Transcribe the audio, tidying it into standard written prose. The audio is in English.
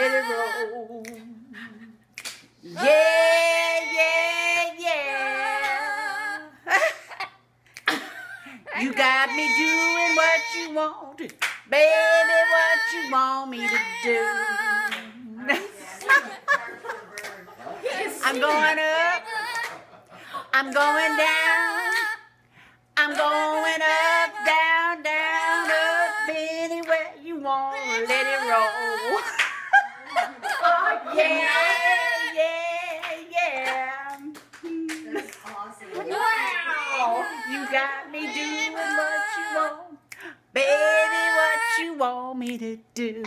let it roll. Yeah, yeah, yeah. You got me doing what you want, baby, what you want me to do. I'm going up, I'm going down, I'm going up, down, down, up, anywhere you want, let it roll. Yeah, yeah, yeah. That's awesome. Wow. You got me doing what you want, baby, what you want me to do.